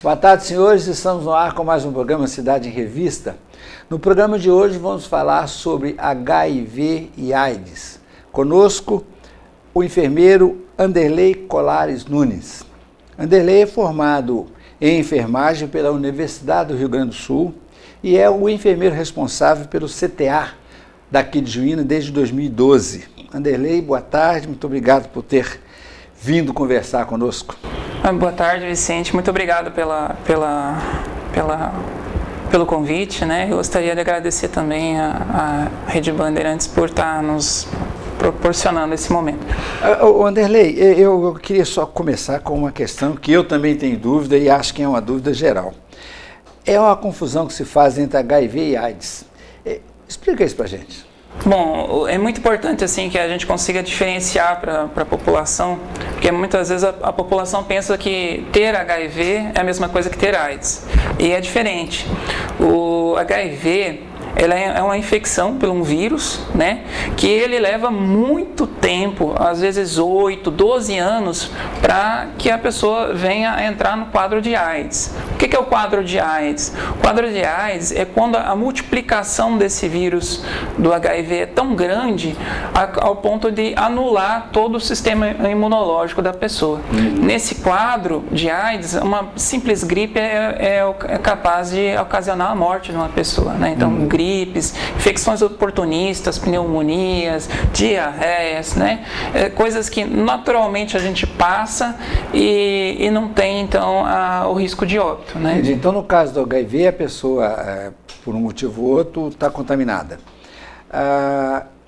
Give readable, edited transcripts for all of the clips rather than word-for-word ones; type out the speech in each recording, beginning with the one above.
Boa tarde, senhores. Estamos no ar com mais um programa Cidade em Revista. No programa de hoje vamos falar sobre HIV e AIDS. Conosco, o enfermeiro Anderley Colares Nunes. Anderley é formado em enfermagem pela Universidade do Rio Grande do Sul e é o enfermeiro responsável pelo CTA daqui de Juína desde 2012. Anderley, boa tarde. Muito obrigado por ter vindo conversar conosco. Boa tarde, Vicente. Muito obrigado pelo convite, né? Eu gostaria de agradecer também a Rede Bandeirantes por estar nos proporcionando esse momento. Anderley, eu queria só começar com uma questão que eu também tenho dúvida e acho que é uma dúvida geral. É uma confusão que se faz entre HIV e AIDS. Explica isso pra gente. Bom, é muito importante assim que a gente consiga diferenciar para a população, porque muitas vezes a população pensa que ter HIV é a mesma coisa que ter AIDS, e é diferente. O HIV ela é uma infecção por um vírus, né, que ele leva muito tempo, às vezes 8, 12 anos, para que a pessoa venha a entrar no quadro de AIDS. O que é o quadro de AIDS? O quadro de AIDS é quando a multiplicação desse vírus do HIV é tão grande ao ponto de anular todo o sistema imunológico da pessoa. Nesse quadro de AIDS, uma simples gripe é capaz de ocasionar a morte de uma pessoa, né? Então, gripes, infecções oportunistas, pneumonias, diarreias, né? Coisas que naturalmente a gente passa e não tem, então, o risco de óbito, né? Então, no caso do HIV, a pessoa, por um motivo ou outro, está contaminada.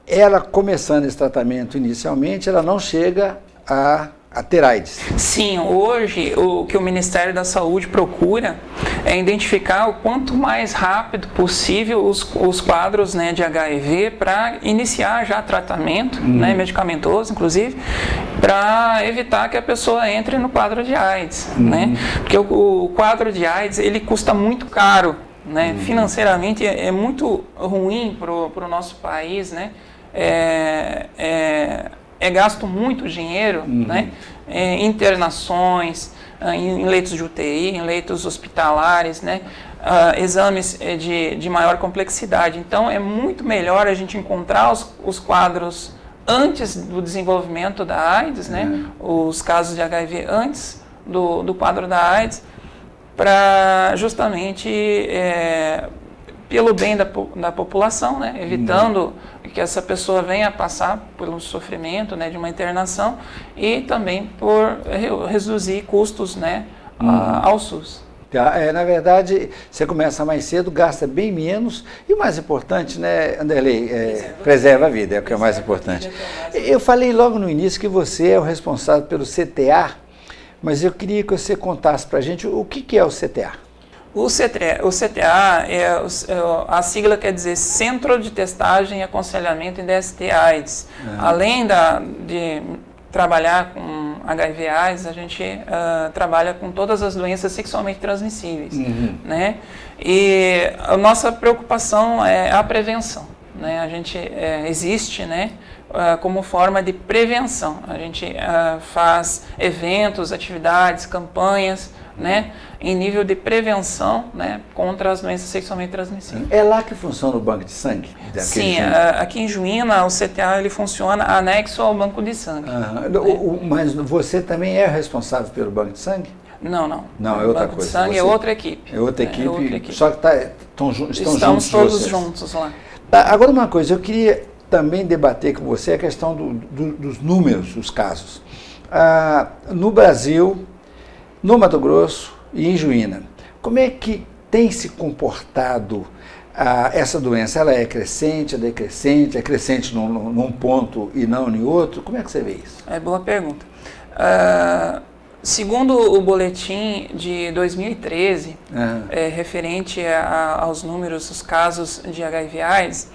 Ela, começando esse tratamento inicialmente, ela não chega a ter AIDS. Sim, hoje o que o Ministério da Saúde procura é identificar o quanto mais rápido possível os quadros, né, de HIV para iniciar já tratamento, né, medicamentoso inclusive, para evitar que a pessoa entre no quadro de AIDS, né? Porque o quadro de AIDS ele custa muito caro, né? Financeiramente é muito ruim para o nosso país, né? É gasto muito dinheiro, né? Internações, em leitos de UTI, em leitos hospitalares, né? Exames de maior complexidade. Então, é muito melhor a gente encontrar os quadros antes do desenvolvimento da AIDS, né? Os casos de HIV antes do quadro da AIDS, para justamente pelo bem da população, né? Evitando que essa pessoa venha a passar por um sofrimento, né, de uma internação, e também por reduzir custos, né, ao SUS. Na verdade, você começa mais cedo, gasta bem menos e o mais importante, né, Anderley, preserva a vida, é o que é o mais importante. Eu falei logo no início que você é o responsável pelo CTA, mas eu queria que você contasse para a gente o que é o CTA. O CTA a sigla quer dizer Centro de Testagem e Aconselhamento em DST-AIDS. Além de trabalhar com HIV-AIDS, a gente trabalha com todas as doenças sexualmente transmissíveis, né? E a nossa preocupação é a prevenção, né? A gente existe, né, como forma de prevenção. A gente faz eventos, atividades, campanhas, né, em nível de prevenção, né, contra as doenças sexualmente transmissíveis. É lá que funciona o banco de sangue? Sim, aqui em Juína o CTA ele funciona anexo ao banco de sangue. Mas você também é responsável pelo banco de sangue? Não. Não, é outra coisa. O banco coisa. de sangue é outra equipe. É outra equipe, só que estão juntos. Estamos todos juntos lá. Agora uma coisa, eu queria também debater com você a questão dos números dos casos. No Brasil, no Mato Grosso e em Juína, como é que tem se comportado essa doença? Ela é crescente, é decrescente, é crescente num ponto e não em outro? Como é que você vê isso? Boa pergunta. Segundo o boletim de 2013, referente aos números dos casos de HIV/AIDS,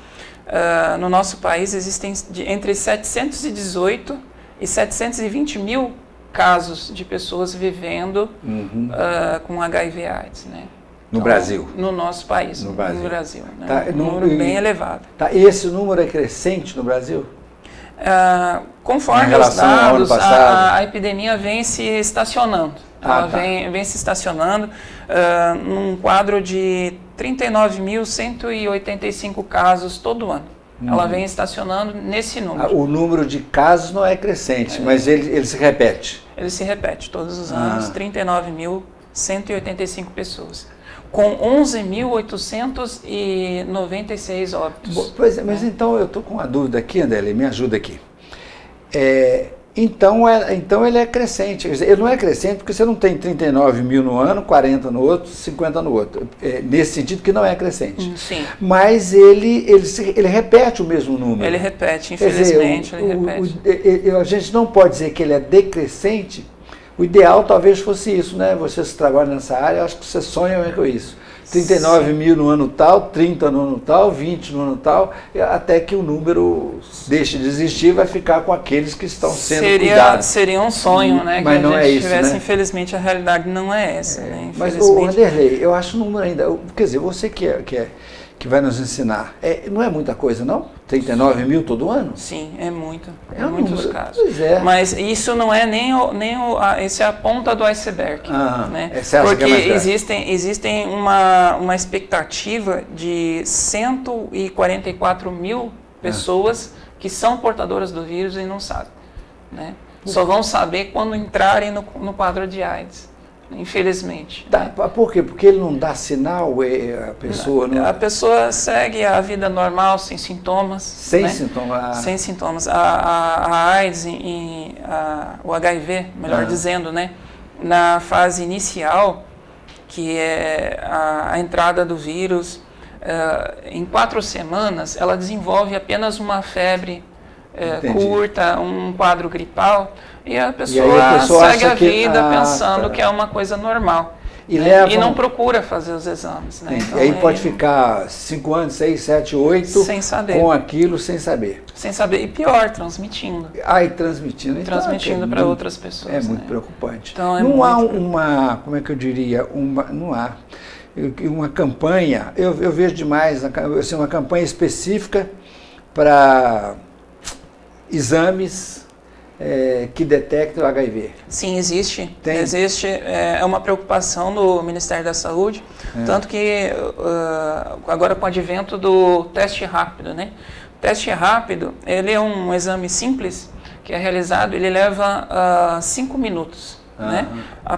no nosso país existem entre 718 e 720 mil casos de pessoas vivendo com HIV/AIDS, né? No Brasil? No nosso país, no Brasil, né? Tá, um número bem elevado. Tá, esse número é crescente no Brasil? Conforme os dados, a epidemia vem se estacionando. Ela vem se estacionando num quadro de 39.185 casos todo ano. Ela vem estacionando nesse número. O número de casos não é crescente, mas ele se repete. Ele se repete todos os anos, 39.185 pessoas, com 11.896 óbitos. Pois é, mas então eu estou com uma dúvida aqui, André, me ajuda aqui. Então ele é crescente. Quer dizer, ele não é crescente porque você não tem 39 mil no ano, 40 no outro, 50 no outro. Nesse sentido que não é crescente. Sim. Mas ele repete o mesmo número. Ele repete, infelizmente, repete. A gente não pode dizer que ele é decrescente. O ideal talvez fosse isso, né? Vocês que trabalham nessa área, eu acho que vocês sonham com isso. 39 mil no ano tal, 30 no ano tal, 20 no ano tal, até que o número deixe de existir, vai ficar com aqueles que estão sendo cuidados. Seria um sonho, né? Mas que não a gente é isso, tivesse, né? Infelizmente, a realidade não é essa, né? Mas, Anderley, eu acho o número ainda... Quer dizer, você que vai nos ensinar, não é muita coisa, não? 39 mil todo ano? Sim, é muito. Muitos casos. Pois é. Mas isso não é esse é a ponta do iceberg. Né? Porque existem uma expectativa de 144 mil pessoas que são portadoras do vírus e não sabem. Né? Só vão saber quando entrarem no quadro de AIDS. Infelizmente. Por quê? Porque ele não dá sinal, a pessoa... A pessoa segue a vida normal, sem sintomas. Sem sintomas? Sem sintomas. A AIDS, o HIV, melhor dizendo, né? Na fase inicial, que é a entrada do vírus, em 4 semanas, ela desenvolve apenas uma febre curta, um quadro gripal, e a pessoa segue a vida pensando que é uma coisa normal. E não procura fazer os exames. Né? Então, e aí pode ficar 5 anos, 6, 7, 8 sem saber. Com aquilo sem saber. Sem saber. E pior, transmitindo. E transmitindo. Transmitindo para outras pessoas. É muito preocupante. Então, não há uma, como é que eu diria, não há uma campanha, eu vejo demais, assim, uma campanha específica para exames que detectam o HIV. Sim, existe. Existe, é uma preocupação do Ministério da Saúde, tanto que agora com o advento do teste rápido, né? O teste rápido, ele é um exame simples, que é realizado, ele leva 5 minutos. Né? A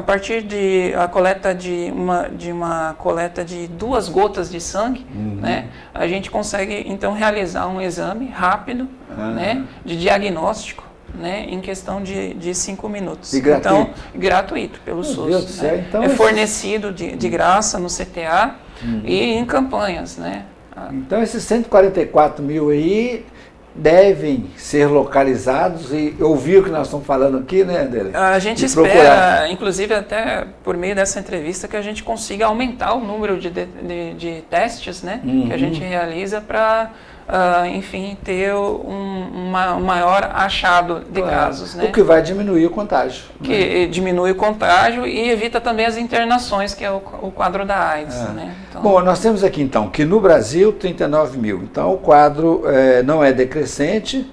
partir de a coleta de uma coleta de 2 gotas de sangue, né? A gente consegue então realizar um exame rápido, né? De diagnóstico, né? Em questão de 5 minutos. E gratuito? Então, gratuito pelo SUS. Né? Então, é fornecido de graça no CTA e em campanhas, né? Então esses 144 mil aí devem ser localizados e ouvir o que nós estamos falando aqui, né, Anderley? A gente espera, inclusive até por meio dessa entrevista, que a gente consiga aumentar o número de testes, né, que a gente realiza para, enfim, ter um maior achado de casos. Né? O que vai diminuir o contágio. Que diminui o contágio e evita também as internações, que é o quadro da AIDS. Né? Então, bom, nós temos aqui então que no Brasil 39 mil. Então o quadro não é decrescente,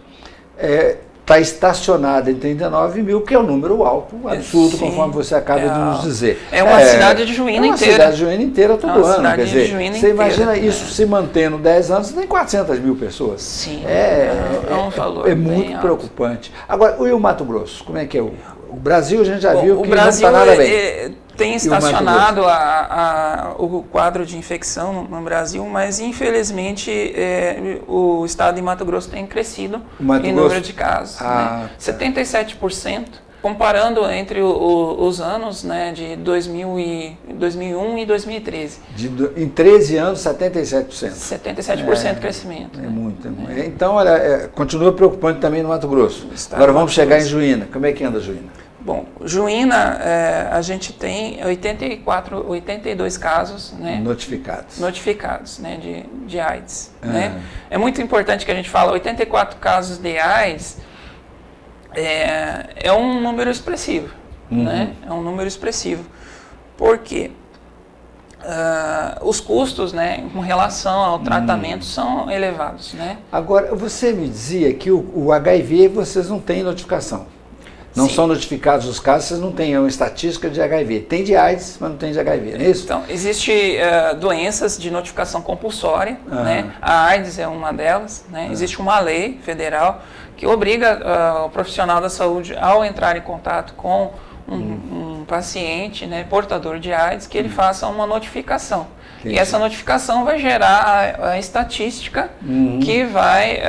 está estacionado em 39 mil, que é um número alto, absurdo, sim, conforme você acaba de nos dizer. É uma cidade de Juína inteira. É uma cidade de Juína inteira todo ano. Quer dizer, você imagina isso se mantendo 10 anos, você tem 400 mil pessoas. Sim, é um valor muito preocupante. Agora, e o Mato Grosso? Como é que é? O Brasil a gente já viu que Brasil não está nada bem. Tem estacionado o quadro de infecção no Brasil, mas infelizmente o estado de Mato Grosso tem crescido em número de casos. Né? 77%, comparando entre os anos, né, de 2001 e 2013. Em 13 anos, 77%. 77% de crescimento. É muito. Então, olha, continua preocupante também no Mato Grosso. Agora vamos chegar em Juína. Como é que anda Juína? Bom, Juína, a gente tem 82 casos, né, notificados, né, de AIDS. Né? É muito importante que a gente fale, 84 casos de AIDS é um número expressivo. Né? É um número expressivo. Por quê? os custos, né, com relação ao tratamento são elevados, né? Agora, você me dizia que o HIV vocês não têm notificação. Não Sim. são notificados os casos, vocês não têm uma estatística de HIV. Tem de AIDS, mas não tem de HIV, não é isso? Então, existe doenças de notificação compulsória, né? A AIDS é uma delas, né? Existe uma lei federal que obriga o profissional da saúde, ao entrar em contato com um paciente, né, portador de AIDS, que ele faça uma notificação. Entendi. E essa notificação vai gerar a estatística que vai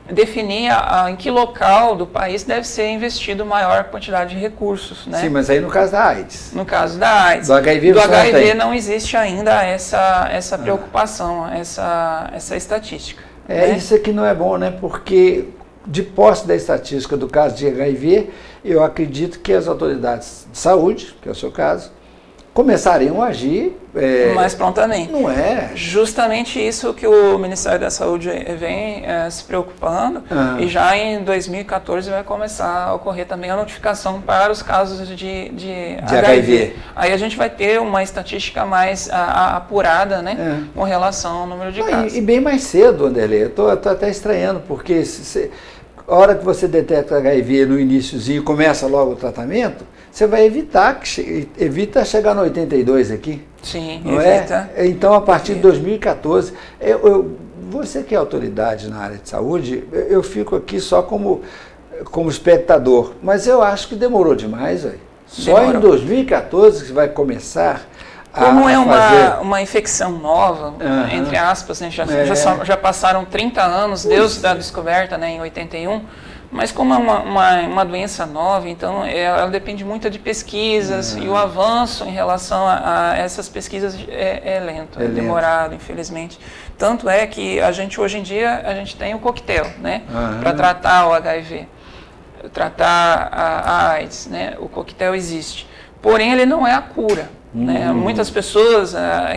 definir em que local do país deve ser investido maior quantidade de recursos, né? Sim, mas aí no caso da AIDS. No caso da AIDS. Do HIV, do você não HIV tem. não existe ainda essa preocupação, essa estatística. né? Isso aqui não é bom, né? Porque de posse da estatística do caso de HIV, eu acredito que as autoridades de saúde, que é o seu caso, começariam a agir mais prontamente. Não é? Justamente isso que o Ministério da Saúde vem se preocupando, e já em 2014 vai começar a ocorrer também a notificação para os casos de HIV. Aí a gente vai ter uma estatística mais apurada, né, com relação ao número de casos. E bem mais cedo, Anderlei. Eu tô até estranhando, porque a hora que você detecta HIV no iniciozinho e começa logo o tratamento, você vai evita chegar no 82 aqui. Sim, não evita. Então, a partir de 2014, você que é autoridade na área de saúde, eu fico aqui só como espectador, mas eu acho que demorou demais, velho. Só em 2014 que vai começar como é uma infecção nova, entre aspas, né, já passaram 30 anos desde a descoberta, né, em 81, mas como é uma doença nova, então ela depende muito de pesquisas, e o avanço em relação a essas pesquisas é lento, é demorado, infelizmente. Tanto é que hoje em dia, a gente tem o coquetel, né, para tratar o HIV, tratar a AIDS, né, o coquetel existe. Porém, ele não é a cura. Né? Muitas pessoas,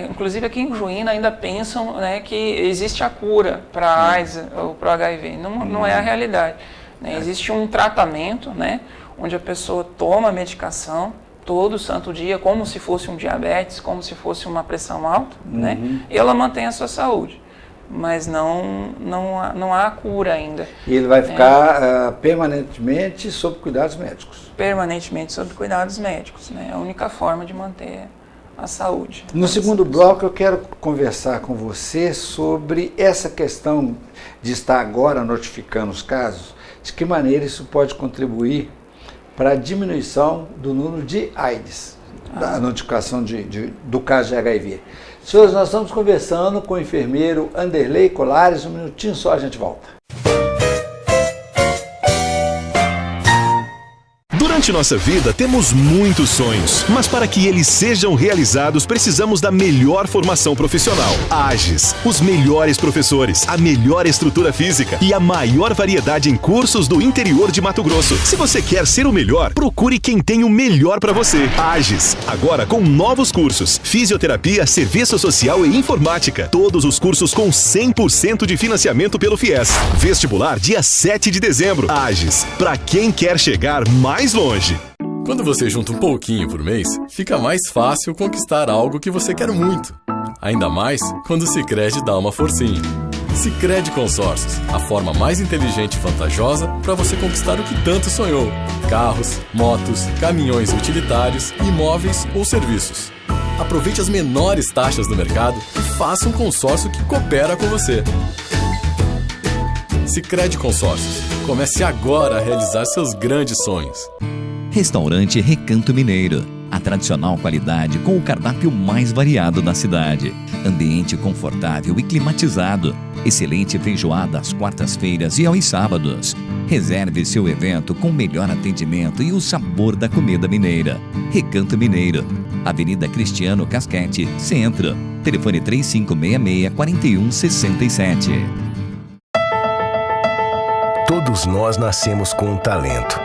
inclusive aqui em Juína, ainda pensam, né, que existe a cura para a AIDS ou para o HIV. Não é a realidade. Né? Existe um tratamento, né, onde a pessoa toma a medicação todo santo dia, como se fosse um diabetes, como se fosse uma pressão alta, né? E ela mantém a sua saúde. Mas não há cura ainda. E ele vai ficar permanentemente sob cuidados médicos. Permanentemente sob cuidados médicos, né? É a única forma de manter a saúde. No segundo bloco, eu quero conversar com você sobre essa questão de estar agora notificando os casos, de que maneira isso pode contribuir para a diminuição do número de AIDS, da notificação do caso de HIV. Senhores, nós estamos conversando com o enfermeiro Anderlei Colares. Um minutinho só, a gente volta. Durante nossa vida, temos muitos sonhos, mas para que eles sejam realizados, precisamos da melhor formação profissional. AGES, os melhores professores, a melhor estrutura física e a maior variedade em cursos do interior de Mato Grosso. Se você quer ser o melhor, procure quem tem o melhor para você. AGES, agora com novos cursos: fisioterapia, serviço social e informática. Todos os cursos com 100% de financiamento pelo FIES. Vestibular dia 7 de dezembro. AGES, para quem quer chegar mais longe. Quando você junta um pouquinho por mês, fica mais fácil conquistar algo que você quer muito. Ainda mais quando o Sicredi dá uma forcinha. Sicredi Consórcios, a forma mais inteligente e vantajosa para você conquistar o que tanto sonhou: carros, motos, caminhões utilitários, imóveis ou serviços. Aproveite as menores taxas do mercado e faça um consórcio que coopera com você. Sicredi Consórcios. Comece agora a realizar seus grandes sonhos. Restaurante Recanto Mineiro. A tradicional qualidade com o cardápio mais variado da cidade. Ambiente confortável e climatizado. Excelente feijoada às quartas-feiras e aos sábados. Reserve seu evento com melhor atendimento e o sabor da comida mineira. Recanto Mineiro. Avenida Cristiano Casquete, Centro. Telefone 3566-4167. Todos nós nascemos com um talento.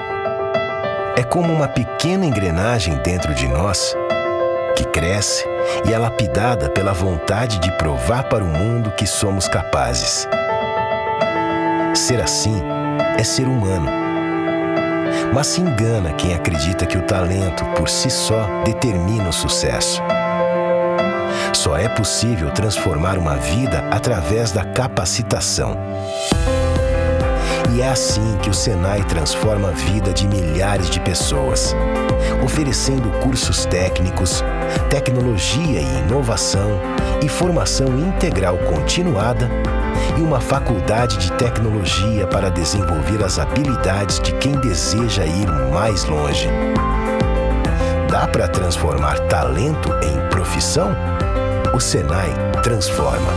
É como uma pequena engrenagem dentro de nós que cresce e é lapidada pela vontade de provar para o mundo que somos capazes. Ser assim é ser humano. Mas se engana quem acredita que o talento por si só determina o sucesso. Só é possível transformar uma vida através da capacitação. E é assim que o Senai transforma a vida de milhares de pessoas, oferecendo cursos técnicos, tecnologia e inovação e formação integral continuada e uma faculdade de tecnologia para desenvolver as habilidades de quem deseja ir mais longe. Dá para transformar talento em profissão? O Senai transforma.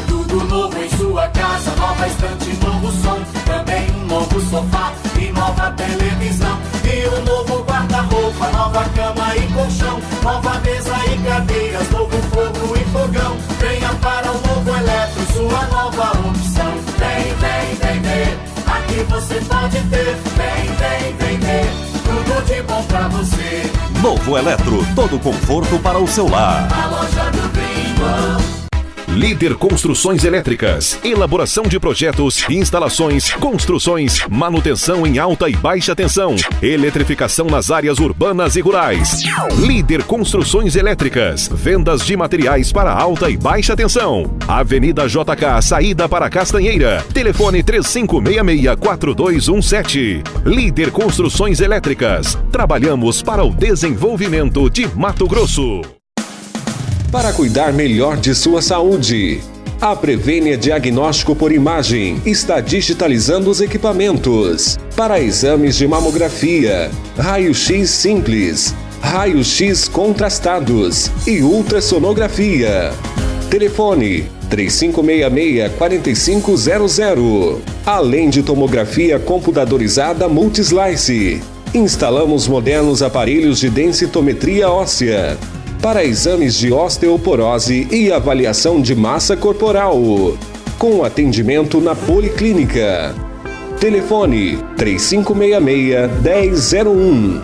Tudo novo em sua casa, nova estante, novo som, também um novo sofá e nova televisão. E um novo guarda-roupa, nova cama e colchão, nova mesa e cadeiras, novo fogo e fogão. Venha para o Novo Eletro, sua nova opção. Vem, vem, vem, vem, aqui você pode ter. Vem, vem, vem, vem, tudo de bom pra você. Novo Eletro, todo conforto para o seu lar. A loja do Gringo. Líder Construções Elétricas, elaboração de projetos, instalações, construções, manutenção em alta e baixa tensão, eletrificação nas áreas urbanas e rurais. Líder Construções Elétricas, vendas de materiais para alta e baixa tensão. Avenida JK, saída para Castanheira. Telefone 3566-4217. Líder Construções Elétricas, trabalhamos para o desenvolvimento de Mato Grosso. Para cuidar melhor de sua saúde, a Prevênia Diagnóstico por Imagem está digitalizando os equipamentos para exames de mamografia, raio-x simples, raio-x contrastados e ultrassonografia. Telefone 3566-4500. Além de tomografia computadorizada Multislice, instalamos modernos aparelhos de densitometria óssea para exames de osteoporose e avaliação de massa corporal, com atendimento na Policlínica. Telefone 3566-1001.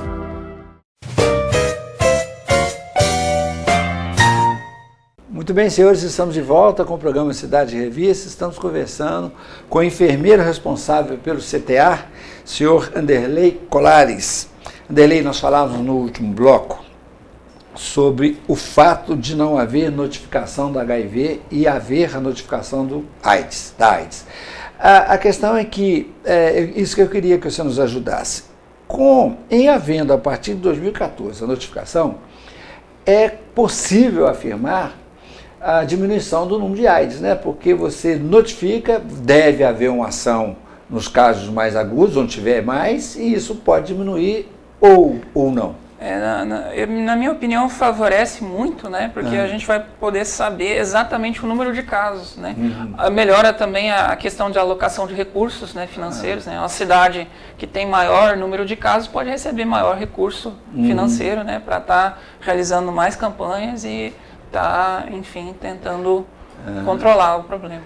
Muito bem, senhores, estamos de volta com o programa Cidade Revista. Estamos conversando com o enfermeiro responsável pelo CTA, senhor Anderley Colares. Anderley, nós falávamos no último bloco sobre o fato de não haver notificação do HIV e haver a notificação da AIDS. A questão é que, isso que eu queria que você nos ajudasse. Em havendo, a partir de 2014, a notificação, é possível afirmar a diminuição do número de AIDS, né? Porque você notifica, deve haver uma ação nos casos mais agudos, onde tiver mais, e isso pode diminuir ou não. Na minha opinião, favorece muito, né? Porque a gente vai poder saber exatamente o número de casos, né? Melhora também a questão de alocação de recursos, né, financeiros, né? Uma cidade que tem maior número de casos pode receber maior recurso financeiro, né? Para estar realizando mais campanhas e estar, enfim, tentando controlar o problema.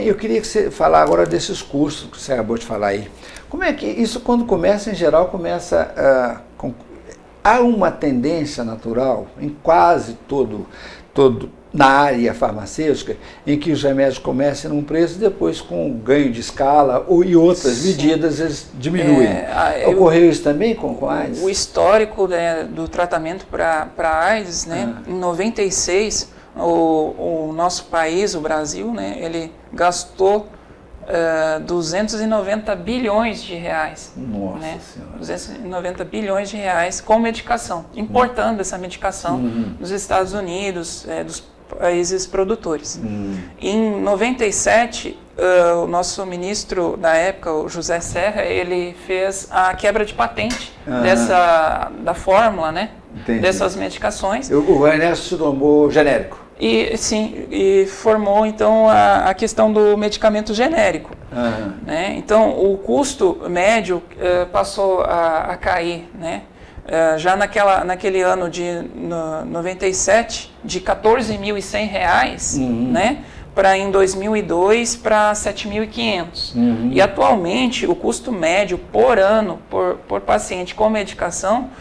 Eu queria que você falasse agora desses cursos que você acabou de falar aí. Como é que isso, quando começa, em geral, há uma tendência natural em quase todo na área farmacêutica, em que os remédios começam num preço e depois, com ganho de escala e outras medidas, eles diminuem. Ocorreu isso também com a AIDS? O histórico, né, do tratamento para AIDS, né, em 96, o nosso país, o Brasil, né, ele gastou 290 bilhões de reais. Nossa, né? Senhora. 290 bilhões de reais com medicação, importando essa medicação dos Estados Unidos, dos países produtores. Em 97, o nosso ministro da época, o José Serra, ele fez a quebra de patente da fórmula, né? Dessas medicações. O Ernesto se tornou genérico. E formou então a questão do medicamento genérico. Né? Então o custo médio passou a cair, né? Já naquele ano de 97, de R$ 14.100, né? Para em 2002 para 7.500. E atualmente o custo médio por ano por paciente com medicação,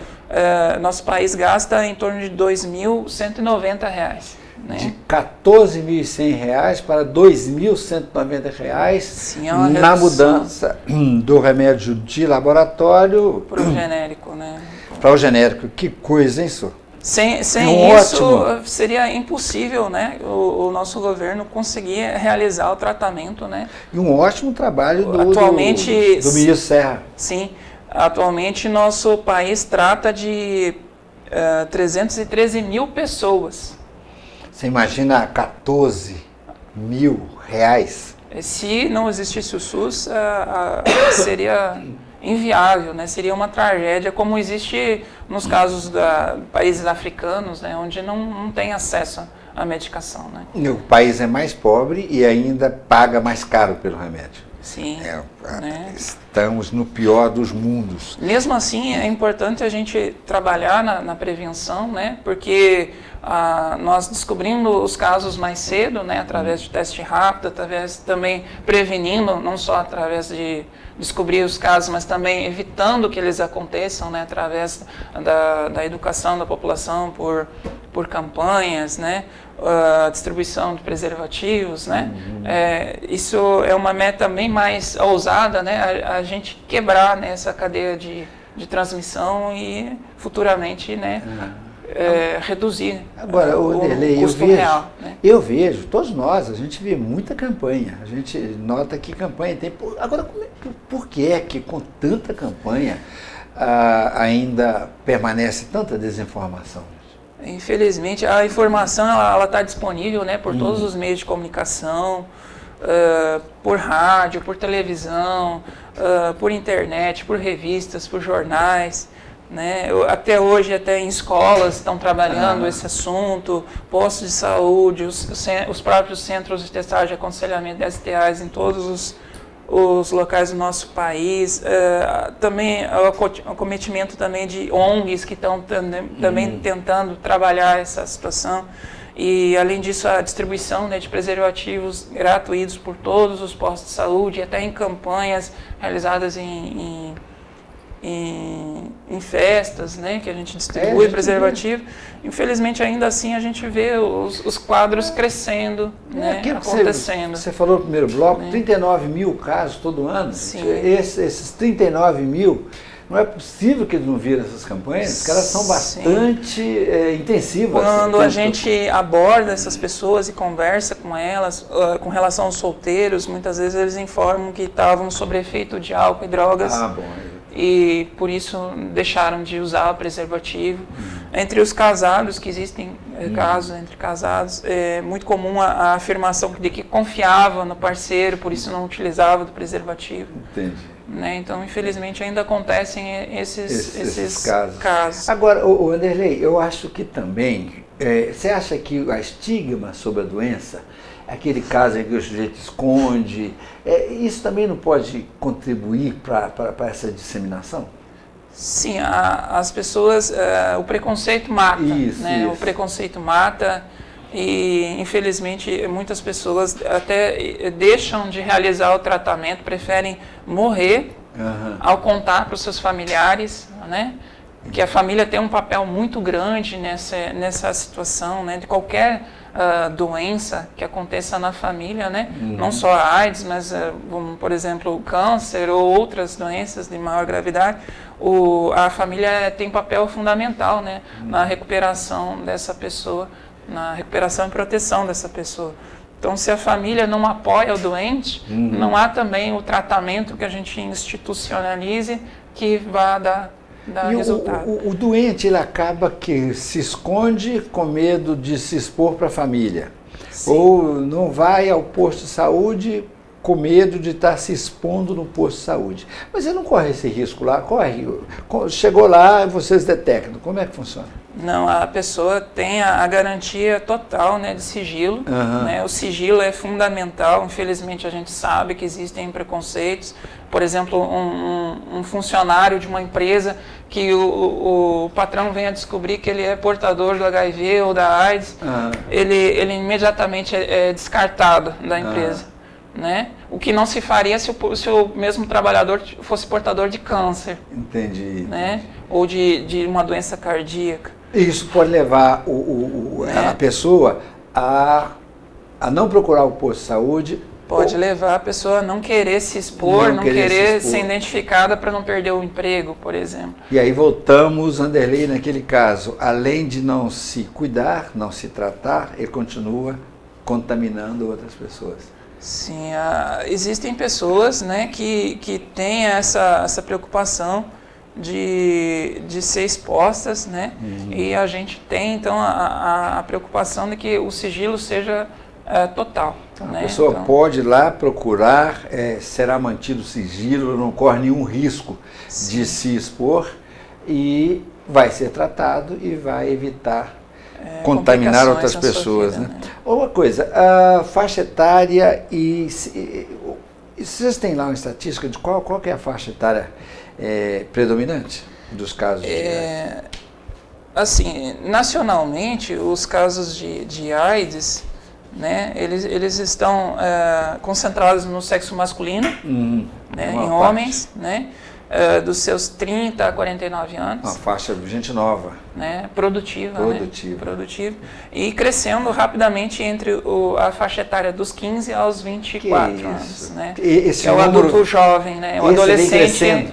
nosso país gasta em torno de R$ 2.190. Né? De R$ 14.100 para R$ 2.190 na mudança do remédio de laboratório para o genérico, né? para o genérico. Que coisa, hein, senhor? Sem isso, ótimo. seria impossível, né, o nosso governo conseguir realizar o tratamento, né? E um ótimo trabalho do ministro Serra. Sim, atualmente nosso país trata de 313 mil pessoas. Você imagina 14 mil reais? Se não existisse o SUS, seria inviável, né? Seria uma tragédia, como existe nos casos de países africanos, né? Onde não tem acesso à medicação, né? O país é mais pobre e ainda paga mais caro pelo remédio. Sim. Né? Estamos no pior dos mundos. Mesmo assim, é importante a gente trabalhar na prevenção, né? Porque nós descobrindo os casos mais cedo, né? Através de teste rápido, através também prevenindo, não só através de descobrir os casos, mas também evitando que eles aconteçam, né? Através da educação da população por campanhas, né? A distribuição de preservativos, né? Isso é uma meta bem mais ousada, né? A gente quebrar, né, essa cadeia de transmissão e futuramente, né, reduzir agora, o Vanderlei, custo real. Né? Eu vejo, todos nós, a gente vê muita campanha, a gente nota que campanha tem. Agora, por que é que com tanta campanha ainda permanece tanta desinformação? Infelizmente, a informação ela está disponível, né, por todos os meios de comunicação, por rádio, por televisão, por internet, por revistas, por jornais. Né? Até hoje, até em escolas estão trabalhando esse assunto, postos de saúde, os próprios centros de testagem e aconselhamento de STIs em todos os locais do nosso país, também o acometimento também de ONGs que estão também tentando trabalhar essa situação, e além disso a distribuição, né, de preservativos gratuitos por todos os postos de saúde, até em campanhas realizadas em festas, né, que a gente distribui preservativo. Infelizmente, ainda assim, a gente vê os quadros crescendo, né, acontecendo. Você falou no primeiro bloco, 39 mil casos todo ano. Sim. Esses 39 mil, não é possível que eles não viram essas campanhas, porque elas são bastante intensivas. Quando a gente aborda essas pessoas e conversa com elas, com relação aos solteiros, muitas vezes eles informam que estavam sob efeito de álcool e drogas. E por isso deixaram de usar o preservativo. Entre os casados, que existem casos entre casados, é muito comum a afirmação de que confiava no parceiro, por isso não utilizava do preservativo. Entendi. Né? Então, infelizmente, ainda acontecem esses casos. Agora, o Vanderlei, eu acho que também, você acha que o estigma sobre a doença, aquele caso em que o sujeito esconde, isso também não pode contribuir para essa disseminação? Sim, as pessoas, o preconceito mata, né? O preconceito mata e, infelizmente, muitas pessoas até deixam de realizar o tratamento, preferem morrer ao contar para os seus familiares, né? Que a família tem um papel muito grande nessa situação, né? De qualquer doença que aconteça na família, né? Não só a AIDS, mas, por exemplo, o câncer ou outras doenças de maior gravidade, a família tem um papel fundamental, né? Na recuperação dessa pessoa, na recuperação e proteção dessa pessoa. Então, se a família não apoia o doente, não há também o tratamento que a gente institucionalize que vá dar resultado. O doente, ele acaba que se esconde com medo de se expor para a família. Sim. Ou não vai ao posto de saúde com medo de estar se expondo no posto de saúde. Mas ele não corre esse risco lá, chegou lá e vocês detectam. Como é que funciona? Não, a pessoa tem a garantia total, né, de sigilo. Né? O sigilo é fundamental. Infelizmente, a gente sabe que existem preconceitos. Por exemplo, um funcionário de uma empresa que o patrão venha descobrir que ele é portador do HIV ou da AIDS, ele imediatamente é descartado da empresa. Né? O que não se faria se o mesmo trabalhador fosse portador de câncer. Entendi. Né? Ou de uma doença cardíaca. Isso pode levar a pessoa a não procurar o posto de saúde, Pode levar a pessoa a não querer se expor, não querer ser identificada para não perder o emprego, por exemplo. E aí voltamos, Anderley, naquele caso, além de não se cuidar, não se tratar, ele continua contaminando outras pessoas. Sim, existem pessoas, né, que têm essa preocupação de ser expostas, né? E a gente tem então a preocupação de que o sigilo seja total. A pessoa pode ir lá procurar, será mantido o sigilo, não corre nenhum risco de se expor e vai ser tratado e vai evitar contaminar outras pessoas. Vida, né? Uma coisa, a faixa etária e vocês têm lá uma estatística de qual que é a faixa etária predominante dos casos de AIDS? Assim, nacionalmente, os casos de AIDS, né, eles estão concentrados no sexo masculino, né, em homens, né, dos seus 30 a 49 anos. Uma faixa de gente nova. Né, produtiva. E crescendo rapidamente entre a faixa etária dos 15 aos 24 anos. Né, esse que é o adulto jovem, né, o adolescente.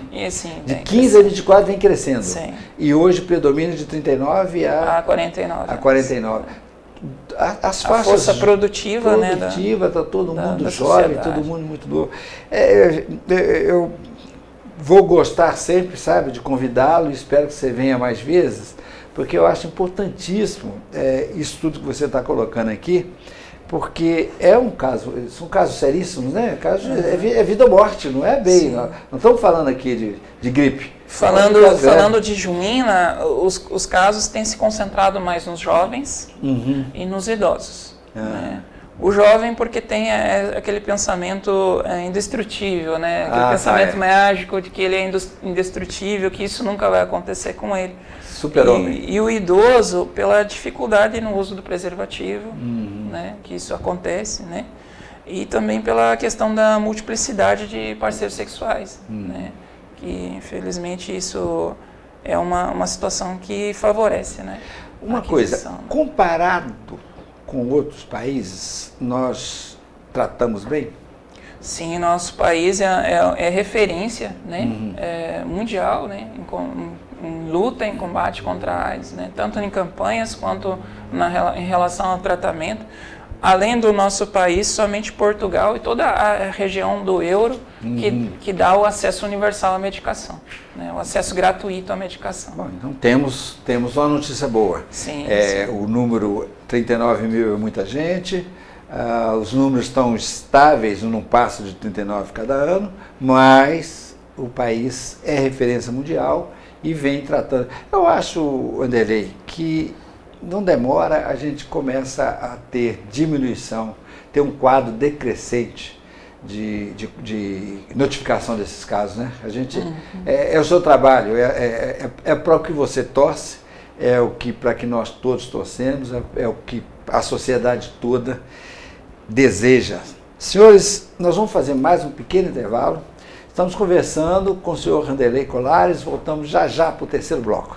De 15 a 24 vem crescendo. Sim. E hoje predomina de 39 a 49. As faixas, a força produtiva, né? Está todo mundo jovem, todo mundo muito novo. Eu vou gostar sempre, sabe, de convidá-lo e espero que você venha mais vezes, porque eu acho importantíssimo isso tudo que você está colocando aqui, porque são casos seríssimos, né? É vida ou morte, não é bem. Não estamos falando aqui de gripe. Falando de Juína, os casos têm se concentrado mais nos jovens e nos idosos. Né? O jovem porque tem aquele pensamento indestrutível, né? Aquele pensamento mágico de que ele é indestrutível, que isso nunca vai acontecer com ele. Super-homem. E o idoso pela dificuldade no uso do preservativo, né? Que isso acontece, né? E também pela questão da multiplicidade de parceiros sexuais, né? Que infelizmente isso é uma situação que favorece, né? Uma coisa, comparado com outros países, nós tratamos bem? Sim, nosso país é referência, né? Mundial, né? Em luta, em combate contra a AIDS, né? Tanto em campanhas quanto em relação ao tratamento. Além do nosso país, somente Portugal e toda a região do euro que dá o acesso universal à medicação, né? O acesso gratuito à medicação. Bom, então temos uma notícia boa. Sim, o número 39 mil é muita gente, os números estão estáveis, não passa de 39 cada ano, mas o país é referência mundial e vem tratando. Eu acho, Anderley, que não demora, a gente começa a ter diminuição, ter um quadro decrescente de notificação desses casos, né? A gente, é o seu trabalho, é para o que você torce, é o que para que nós todos torcemos, é o que a sociedade toda deseja. Senhores, nós vamos fazer mais um pequeno intervalo. Estamos conversando com o senhor Anderley Colares, voltamos já para o terceiro bloco.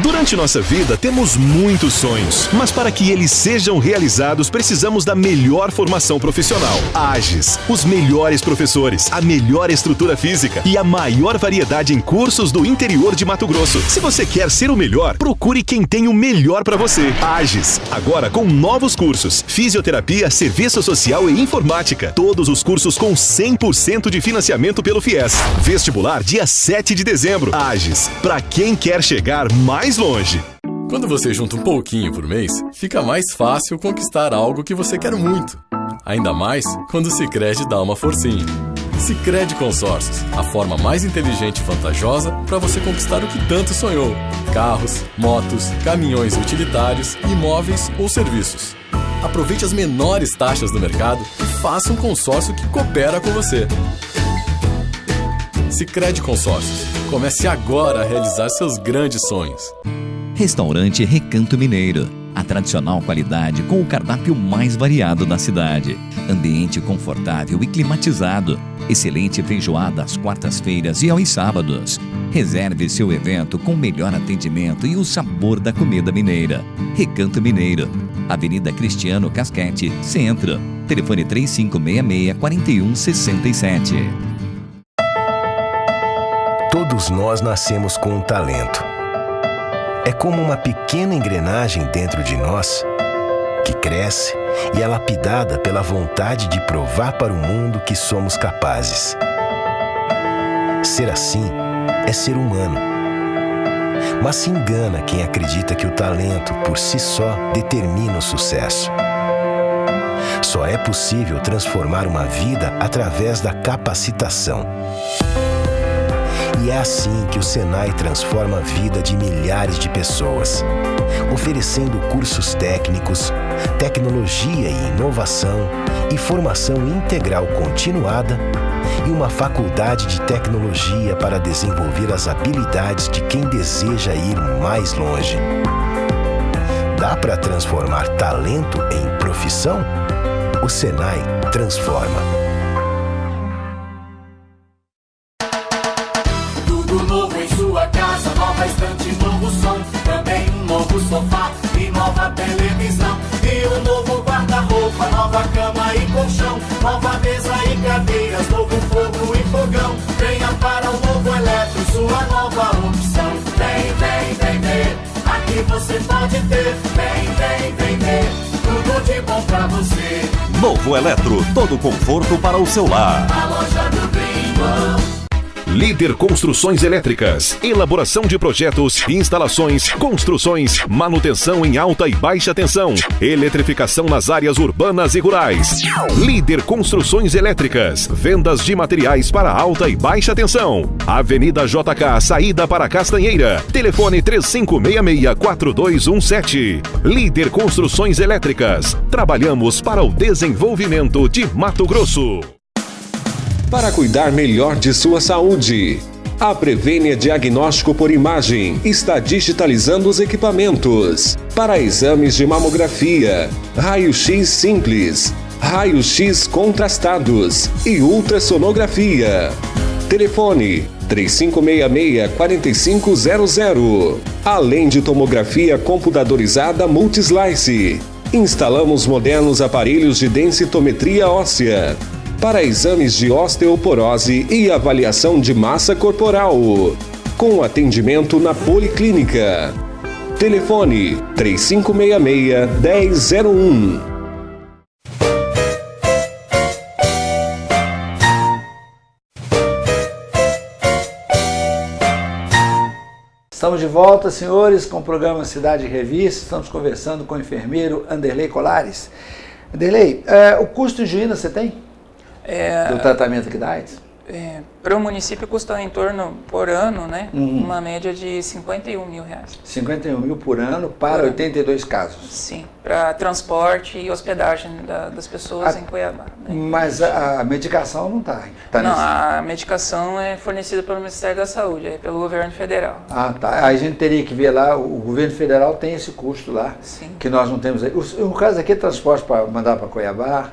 Durante nossa vida, temos muitos sonhos, mas para que eles sejam realizados, precisamos da melhor formação profissional. AGES, os melhores professores, a melhor estrutura física e a maior variedade em cursos do interior de Mato Grosso. Se você quer ser o melhor, procure quem tem o melhor para você. AGES, agora com novos cursos: fisioterapia, serviço social e informática. Todos os cursos com 100% de financiamento pelo FIES. Vestibular dia 7 de dezembro. AGES, para quem quer chegar mais longe. Quando você junta um pouquinho por mês, fica mais fácil conquistar algo que você quer muito. Ainda mais quando o Sicredi dá uma forcinha. Sicredi Consórcios, a forma mais inteligente e vantajosa para você conquistar o que tanto sonhou: carros, motos, caminhões utilitários, imóveis ou serviços. Aproveite as menores taxas do mercado e faça um consórcio que coopera com você. Sicredi Consórcios. Comece agora a realizar seus grandes sonhos. Restaurante Recanto Mineiro. A tradicional qualidade com o cardápio mais variado da cidade. Ambiente confortável e climatizado. Excelente feijoada às quartas-feiras e aos sábados. Reserve seu evento com o melhor atendimento e o sabor da comida mineira. Recanto Mineiro. Avenida Cristiano Casquete, Centro. Telefone 3566-4167. Todos nós nascemos com um talento. É como uma pequena engrenagem dentro de nós que cresce e é lapidada pela vontade de provar para o mundo que somos capazes. Ser assim é ser humano. Mas se engana quem acredita que o talento por si só determina o sucesso. Só é possível transformar uma vida através da capacitação. E é assim que o Senai transforma a vida de milhares de pessoas, oferecendo cursos técnicos, tecnologia e inovação e formação integral continuada e uma faculdade de tecnologia para desenvolver as habilidades de quem deseja ir mais longe. Dá para transformar talento em profissão? O Senai transforma. Tudo novo em sua casa, nova estante, novo som, também um novo sofá e nova televisão. E um novo guarda-roupa, nova cama e colchão, nova mesa e cadeiras, novo fogo e fogão. Venha para o Novo Eletro, sua nova opção. Vem, vem, vem ver, aqui você pode ter. Vem, vem, vem ver, tudo de bom pra você. Novo Eletro, todo conforto para o seu lar. A loja do Gringo. Líder Construções Elétricas, elaboração de projetos, instalações, construções, manutenção em alta e baixa tensão, eletrificação nas áreas urbanas e rurais. Líder Construções Elétricas, vendas de materiais para alta e baixa tensão. Avenida JK, saída para Castanheira. Telefone 3566-4217. Líder Construções Elétricas, trabalhamos para o desenvolvimento de Mato Grosso. Para cuidar melhor de sua saúde, a Prevênia Diagnóstico por Imagem está digitalizando os equipamentos para exames de mamografia, raio-x simples, raio-x contrastados e ultrassonografia. Telefone 3566-4500. Além de tomografia computadorizada Multislice, instalamos modernos aparelhos de densitometria óssea para exames de osteoporose e avaliação de massa corporal, com atendimento na Policlínica. Telefone 3566-1001. Estamos de volta, senhores, com o programa Cidade Revista. Estamos conversando com o enfermeiro Anderley Colares. Anderley, o custo de higiene você tem? Do tratamento aqui da AIDS? Para o município custa em torno, por ano, né, uma média de 51 mil reais. 51 mil por ano para 82 casos? Sim, para transporte e hospedagem das pessoas em Cuiabá. Né? Mas a medicação não está? Não, a medicação é fornecida pelo Ministério da Saúde, pelo governo federal. Ah, tá. Aí a gente teria que ver lá, o governo federal tem esse custo lá, Sim. que nós não temos aí. O caso aqui é transporte para mandar para Cuiabá,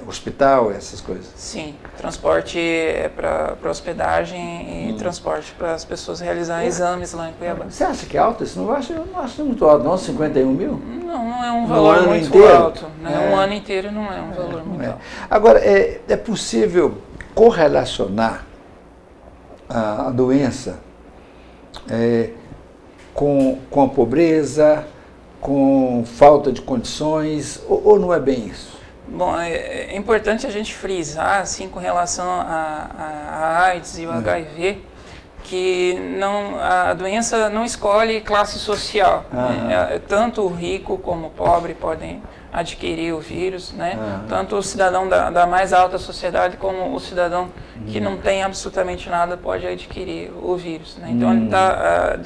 hospital, essas coisas. Sim, transporte para hospedagem e transporte para as pessoas realizarem exames lá em Cuiabá. Você acha que é alto? Eu não acho muito alto, não, 51 mil? Não é um valor muito alto. Né? Um ano inteiro não é um valor muito alto. Agora, é possível correlacionar a doença com a pobreza, com falta de condições, ou não é bem isso? Bom, é importante a gente frisar, assim, com relação a AIDS e o HIV, que a doença não escolhe classe social. Né? Tanto o rico como o pobre podem adquirir o vírus, né? Tanto o cidadão da mais alta sociedade como o cidadão que não tem absolutamente nada pode adquirir o vírus. Né? Então ele está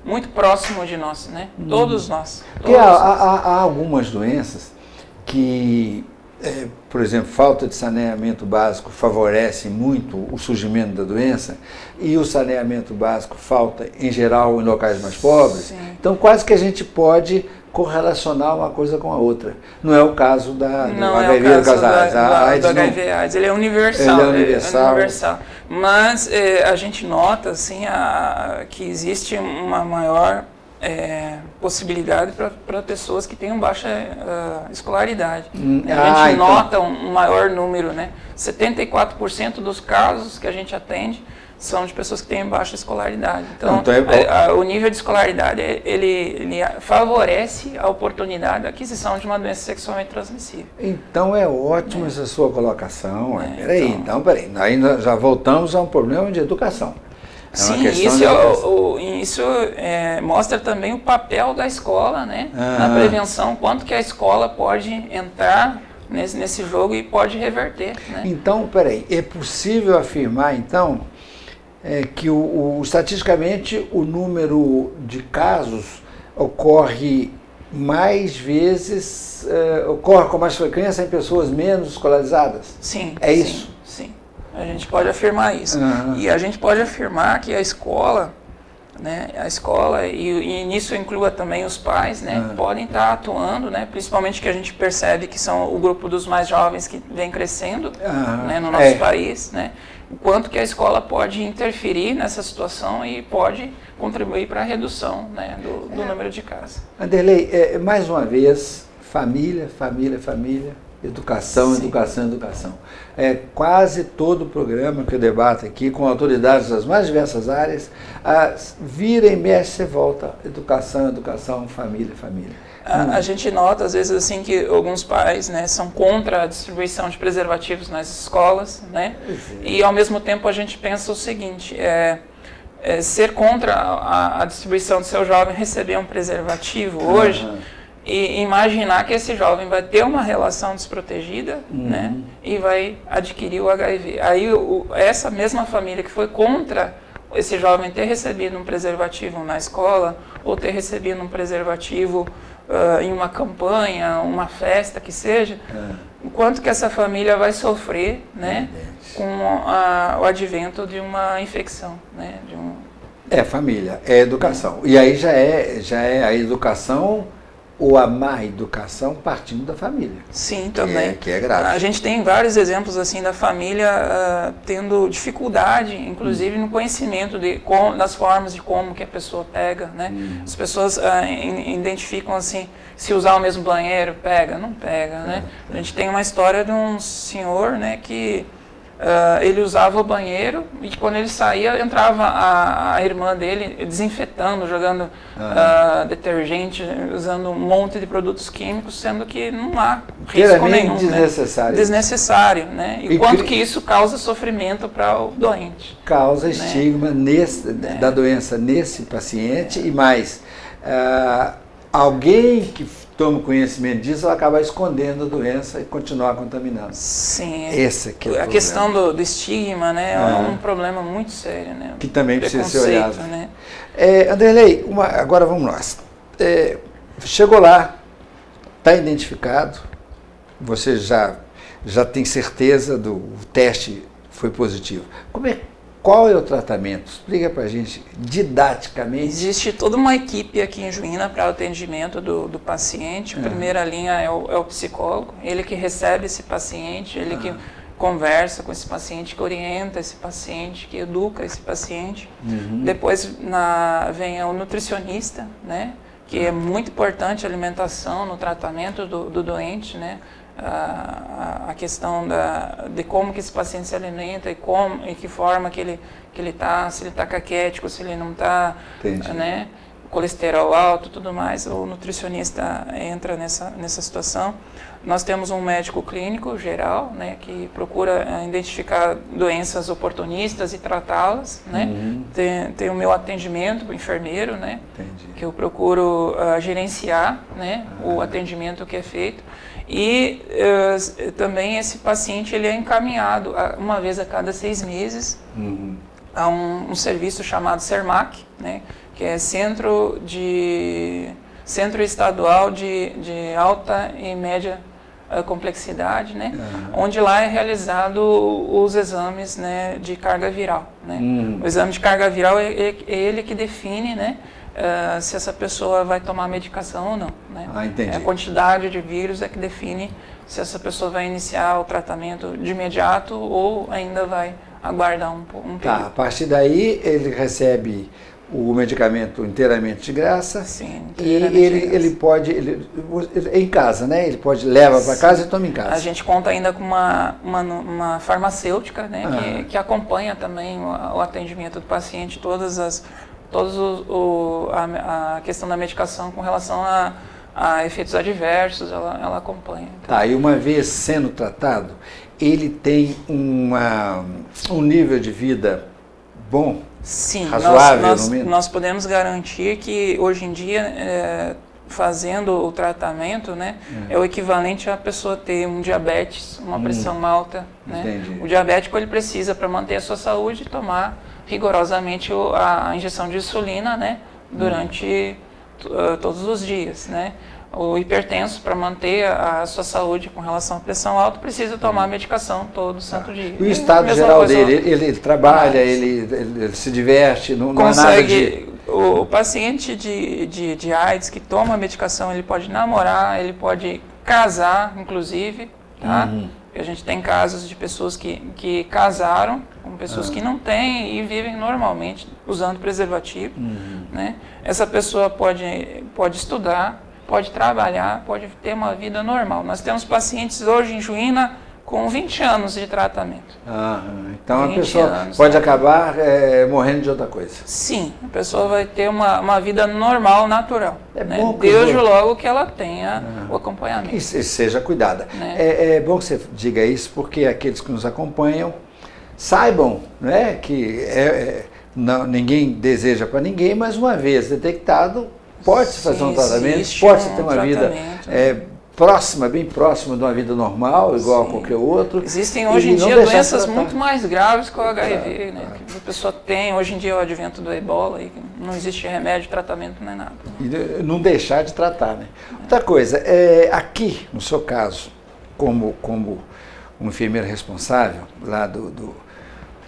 muito próximo de nós, né? Todos nós. Porque há algumas doenças que por exemplo, falta de saneamento básico favorece muito o surgimento da doença, e o saneamento básico falta, em geral, em locais mais pobres. Sim. Então, quase que a gente pode correlacionar uma coisa com a outra. Não é o caso do HIV e do AIDS. Do HIV AIDS. Ele é universal. Ele é universal. Mas a gente nota assim, que existe uma maior possibilidade para pessoas que tenham baixa escolaridade. A gente nota um maior número, né? 74% dos casos que a gente atende são de pessoas que têm baixa escolaridade. Então, o nível de escolaridade, ele favorece a oportunidade da aquisição de uma doença sexualmente transmissível. Então é ótima essa sua colocação. Peraí, aí nós já voltamos a um problema de educação. Sim, isso mostra também o papel da escola, né, na prevenção, quanto que a escola pode entrar nesse jogo e pode reverter. Né? Então, peraí, é possível afirmar, então, que estatisticamente o número de casos ocorre mais vezes, ocorre com mais frequência em pessoas menos escolarizadas? Sim. É isso? Sim. A gente pode afirmar isso. E a gente pode afirmar que a escola, né, e nisso inclua também os pais, né, podem estar atuando, né, principalmente que a gente percebe que são o grupo dos mais jovens que vem crescendo né, no nosso país, né, o quanto que a escola pode interferir nessa situação e pode contribuir para a redução, né, do número de casos. Anderley, mais uma vez, família, educação, Sim. educação. Quase todo o programa que eu debato aqui, com autoridades das mais diversas áreas, vira e mexe, você volta, educação, família. A gente nota, às vezes, assim, que alguns pais, né, são contra a distribuição de preservativos nas escolas, né? E, ao mesmo tempo, a gente pensa o seguinte, ser contra a distribuição do seu jovem receber um preservativo hoje, e imaginar que esse jovem vai ter uma relação desprotegida, né, e vai adquirir o HIV. Aí essa mesma família que foi contra esse jovem ter recebido um preservativo na escola, ou ter recebido um preservativo em uma campanha, uma festa que seja, o quanto que essa família vai sofrer, né, com o advento de uma infecção, né, família, educação. E aí já é a educação ou a má educação partindo da família. Sim, também. Que é grave. A gente tem vários exemplos assim da família tendo dificuldade, inclusive no conhecimento das formas de como que a pessoa pega, né? As pessoas identificam assim, se usar o mesmo banheiro, pega, não pega, né? A gente tem uma história de um senhor, né, que ele usava o banheiro e quando ele saía, entrava a irmã dele desinfetando, jogando detergente, usando um monte de produtos químicos, sendo que não há risco nenhum. Desnecessário, né? E quanto que isso causa sofrimento para o doente. Causa estigma da doença nesse paciente e mais, alguém que toma conhecimento disso, ela acaba escondendo a doença e continuar contaminando. Sim. Esse aqui é o problema. A questão do estigma, né, é um problema muito sério, né? Que também precisa ser olhado. Né? Anderley, agora vamos nós. Chegou lá, está identificado, você já tem certeza do teste foi positivo. Qual é o tratamento? Explica para a gente didaticamente. Existe toda uma equipe aqui em Juína para o atendimento do paciente. A primeira linha é o psicólogo, ele que recebe esse paciente, ele que conversa com esse paciente, que orienta esse paciente, que educa esse paciente. Depois vem o nutricionista, né, que é muito importante a alimentação no tratamento do doente, né? A questão de como que esse paciente se alimenta e que forma que ele está, se ele está caquético, se ele não está, né, colesterol alto, tudo mais, o nutricionista entra nessa situação. Nós temos um médico clínico geral, né, que procura identificar doenças oportunistas e tratá-las, né. Tem o meu atendimento, o enfermeiro, né, que eu procuro gerenciar, né, o atendimento que é feito. E também esse paciente ele é encaminhado uma vez a cada 6 meses a um serviço chamado CERMAC, né, que é Centro Estadual de Alta e Média complexidade, né? Onde lá é realizado os exames, né, de carga viral, né? O exame de carga viral é ele que define, né, se essa pessoa vai tomar medicação ou não, né? Entendi. A quantidade de vírus é que define se essa pessoa vai iniciar o tratamento de imediato ou ainda vai aguardar um período. Tá, a partir daí ele recebe o medicamento inteiramente de graça. Sim, e ele pode, em casa, né? Ele pode levar para casa e toma em casa. A gente conta ainda com uma farmacêutica, né, que acompanha também o atendimento do paciente, a questão da medicação com relação a efeitos adversos, ela acompanha. Então. Tá, e uma vez sendo tratado, ele tem um nível de vida bom? Sim, razoável, nós podemos garantir que hoje em dia, fazendo o tratamento, né, é o equivalente a pessoa ter um diabetes, uma pressão alta. Né? O diabético ele precisa, para manter a sua saúde, tomar rigorosamente a injeção de insulina, né, durante todos os dias. Né? O hipertenso, para manter a sua saúde com relação à pressão alta, precisa tomar medicação todo santo dia. E o estado geral dele, ele trabalha, ele se diverte, não há nada de... O paciente de AIDS que toma medicação, ele pode namorar, ele pode casar, inclusive, tá? A gente tem casos de pessoas que casaram com pessoas que não têm e vivem normalmente usando preservativo, né? Essa pessoa pode estudar, pode trabalhar, pode ter uma vida normal. Nós temos pacientes hoje em Juína com 20 anos de tratamento. Então a pessoa pode acabar morrendo de outra coisa. Sim, a pessoa vai ter uma vida normal, natural. Né? Desde logo que ela tenha o acompanhamento. E seja cuidada. Né? É bom que você diga isso, porque aqueles que nos acompanham saibam, né, que ninguém deseja para ninguém, mas uma vez detectado, pode-se fazer um tratamento, pode-se ter uma vida bem próxima de uma vida normal, igual a qualquer outro. Existem hoje em dia doenças muito mais graves que o HIV, né? Que a pessoa tem, hoje em dia é o advento do ebola, e não existe remédio, tratamento, nem nada. E não deixar de tratar, né? Outra coisa, aqui, no seu caso, como um enfermeiro responsável lá do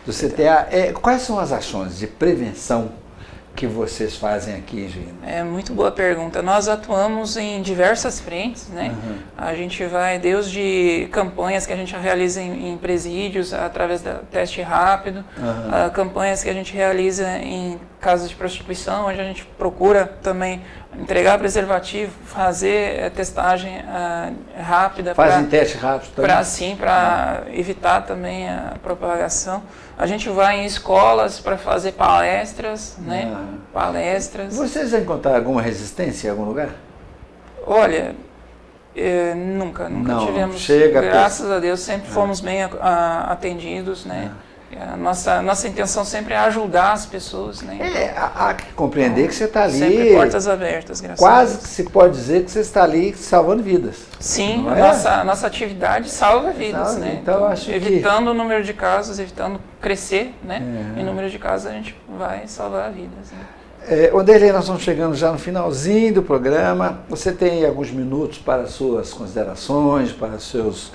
CTA, quais são as ações de prevenção que vocês fazem aqui em Juína? É muito boa pergunta. Nós atuamos em diversas frentes, né? A gente vai desde campanhas que a gente realiza em presídios através do teste rápido, campanhas que a gente realiza em casas de prostituição, onde a gente procura também entregar preservativo, fazer testagem rápida. Fazem teste rápido também? Para evitar também a propagação. A gente vai em escolas para fazer palestras, né? Palestras. Vocês já encontraram alguma resistência em algum lugar? Olha, nunca tivemos. Graças a Deus, sempre fomos bem atendidos, né? A nossa intenção sempre é ajudar as pessoas, né? Há que compreender que você está ali... Sempre portas abertas, graças a Deus. Quase que se pode dizer que você está ali salvando vidas. Sim, nossa atividade salva vidas, né? Então, eu acho evitando o número de casos, evitando crescer, né? Em número de casos, a gente vai salvar vidas, né? Wanderley, nós estamos chegando já no finalzinho do programa. Você tem alguns minutos para suas considerações, para seus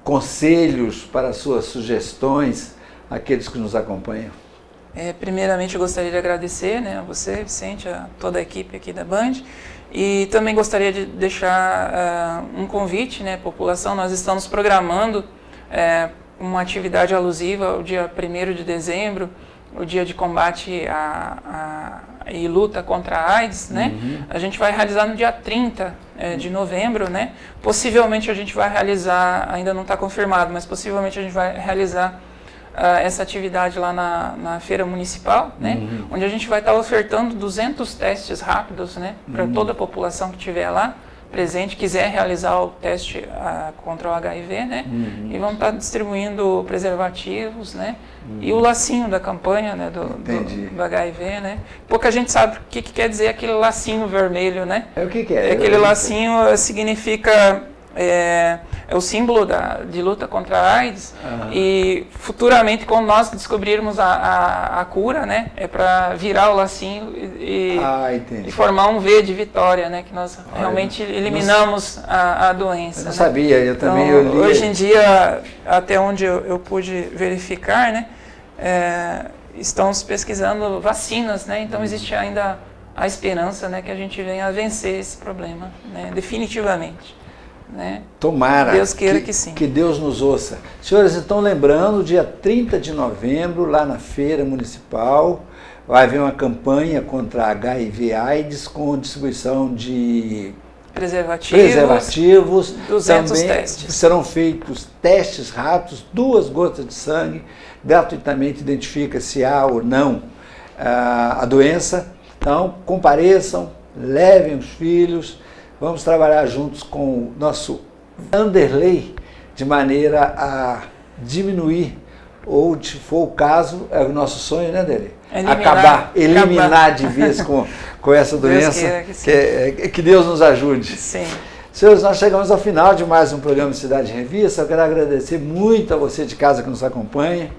conselhos, para suas sugestões, aqueles que nos acompanham. Primeiramente, eu gostaria de agradecer, né, a você, Vicente, a toda a equipe aqui da Band. E também gostaria de deixar um convite, né, população. Nós estamos programando uma atividade alusiva ao dia 1º de dezembro, o dia de combate e luta contra a AIDS, né? A gente vai realizar no dia 30 de novembro, né? Possivelmente a gente vai realizar, ainda não está confirmado, mas possivelmente a gente vai realizar essa atividade lá na feira municipal, né? Onde a gente vai estar ofertando 200 testes rápidos, né? Para toda a população que estiver lá presente, quiser realizar o teste contra o HIV, né? E vamos estar distribuindo preservativos, né? E o lacinho da campanha, né? do HIV, né? Pouca gente sabe o que quer dizer aquele lacinho vermelho, né? O que é? Aquele lacinho significa é o símbolo de luta contra a AIDS, e futuramente, quando nós descobrirmos a cura, né, é para virar o lacinho e formar um V de vitória, né, que nós realmente eliminamos a doença. Eu não né? sabia, eu também então, li. Hoje em dia, até onde eu pude verificar, né, estão se pesquisando vacinas, né, então existe ainda a esperança, né, que a gente venha a vencer esse problema, né, definitivamente. Né? Tomara, Deus queira que sim. Que Deus nos ouça. Senhores, estão lembrando, dia 30 de novembro, lá na Feira Municipal, vai haver uma campanha contra HIV/AIDS com distribuição de preservativos. 200 também testes. Serão feitos testes rápidos, 2 gotas de sangue, gratuitamente identifica se há ou não a doença. Então, compareçam, levem os filhos. Vamos trabalhar juntos com o nosso Vanderlei, de maneira a diminuir, ou se for o caso, é o nosso sonho, né, Vanderlei? Eliminar de vez com essa doença. Que Deus nos ajude. Sim. Senhores, nós chegamos ao final de mais um programa Cidade em Revista. Eu quero agradecer muito a você de casa que nos acompanha.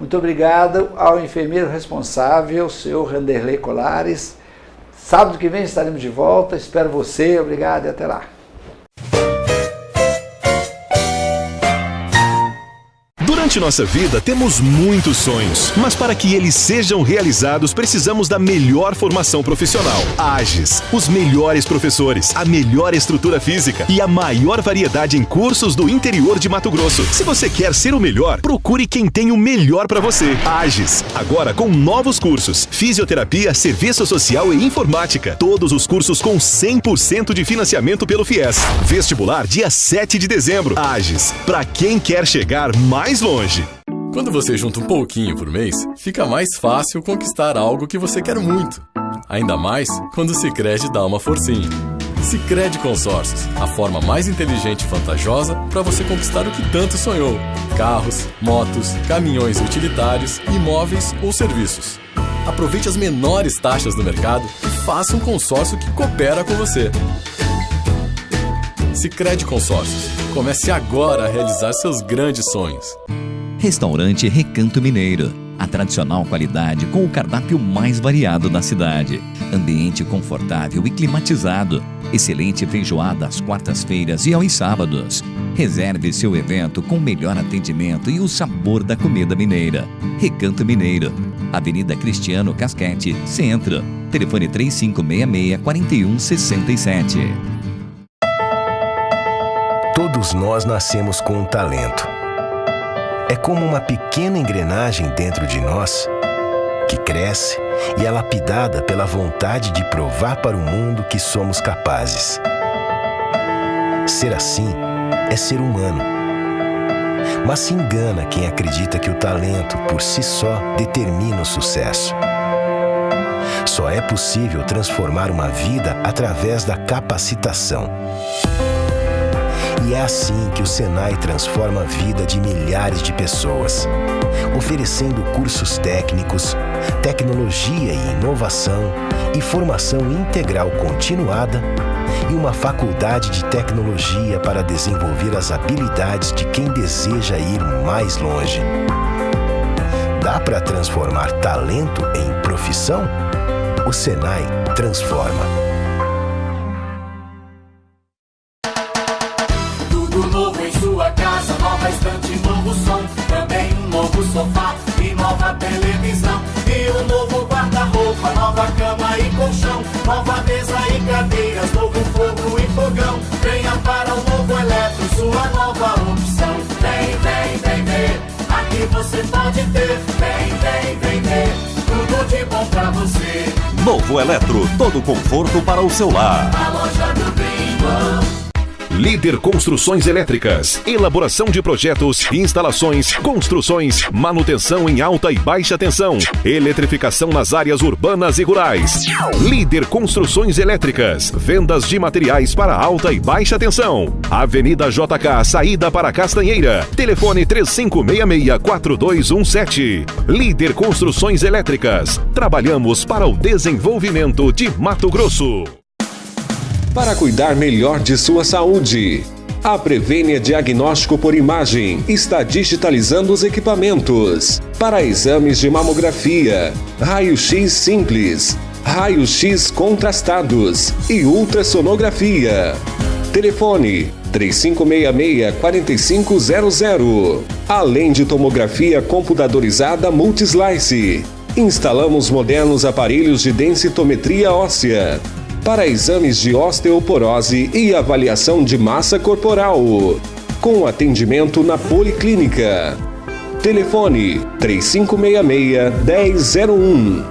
Muito obrigado ao enfermeiro responsável, o senhor Vanderlei Colares. Sábado que vem estaremos de volta. Espero você. Obrigado e até lá. Durante nossa vida temos muitos sonhos, mas para que eles sejam realizados precisamos da melhor formação profissional. AGES, os melhores professores, a melhor estrutura física e a maior variedade em cursos do interior de Mato Grosso. Se você quer ser o melhor, procure quem tem o melhor para você. AGES, agora com novos cursos: fisioterapia, serviço social e informática. Todos os cursos com 100% de financiamento pelo FIES. Vestibular dia 7 de dezembro. AGES, para quem quer chegar mais longe. Quando você junta um pouquinho por mês, fica mais fácil conquistar algo que você quer muito. Ainda mais quando o Sicredi dá uma forcinha. Sicredi Consórcios, a forma mais inteligente e vantajosa para você conquistar o que tanto sonhou: carros, motos, caminhões utilitários, imóveis ou serviços. Aproveite as menores taxas do mercado e faça um consórcio que coopera com você. Sicredi Consórcios. Comece agora a realizar seus grandes sonhos. Restaurante Recanto Mineiro. A tradicional qualidade com o cardápio mais variado da cidade. Ambiente confortável e climatizado. Excelente feijoada às quartas-feiras e aos sábados. Reserve seu evento com o melhor atendimento e o sabor da comida mineira. Recanto Mineiro. Avenida Cristiano Casquete, Centro. Telefone 3566-4167. Todos nós nascemos com um talento. É como uma pequena engrenagem dentro de nós que cresce e é lapidada pela vontade de provar para o mundo que somos capazes. Ser assim é ser humano. Mas se engana quem acredita que o talento por si só determina o sucesso. Só é possível transformar uma vida através da capacitação. E é assim que o Senai transforma a vida de milhares de pessoas, oferecendo cursos técnicos, tecnologia e inovação e formação integral continuada e uma faculdade de tecnologia para desenvolver as habilidades de quem deseja ir mais longe. Dá para transformar talento em profissão? O Senai transforma. Nova estante, novo som, também um novo sofá e nova televisão. E um novo guarda-roupa, nova cama e colchão, nova mesa e cadeiras, novo fogo e fogão. Venha para o Novo Eletro, sua nova opção. Vem, vem, vem ver, aqui você pode ter. Vem, vem, vem ver, tudo de bom pra você. Novo Eletro, todo conforto para o seu lar. A loja do Gringo. Líder Construções Elétricas. Elaboração de projetos, instalações, construções, manutenção em alta e baixa tensão, eletrificação nas áreas urbanas e rurais. Líder Construções Elétricas. Vendas de materiais para alta e baixa tensão. Avenida JK, saída para Castanheira. Telefone 3566-4217. Líder Construções Elétricas. Trabalhamos para o desenvolvimento de Mato Grosso. Para cuidar melhor de sua saúde, A Prevênia Diagnóstico por Imagem está digitalizando os equipamentos para exames de mamografia, raio-x simples, raio-x contrastados e ultrassonografia. Telefone 3566-4500. Além de tomografia computadorizada Multislice, instalamos modernos aparelhos de densitometria óssea para exames de osteoporose e avaliação de massa corporal, com atendimento na Policlínica. Telefone 3566-1001.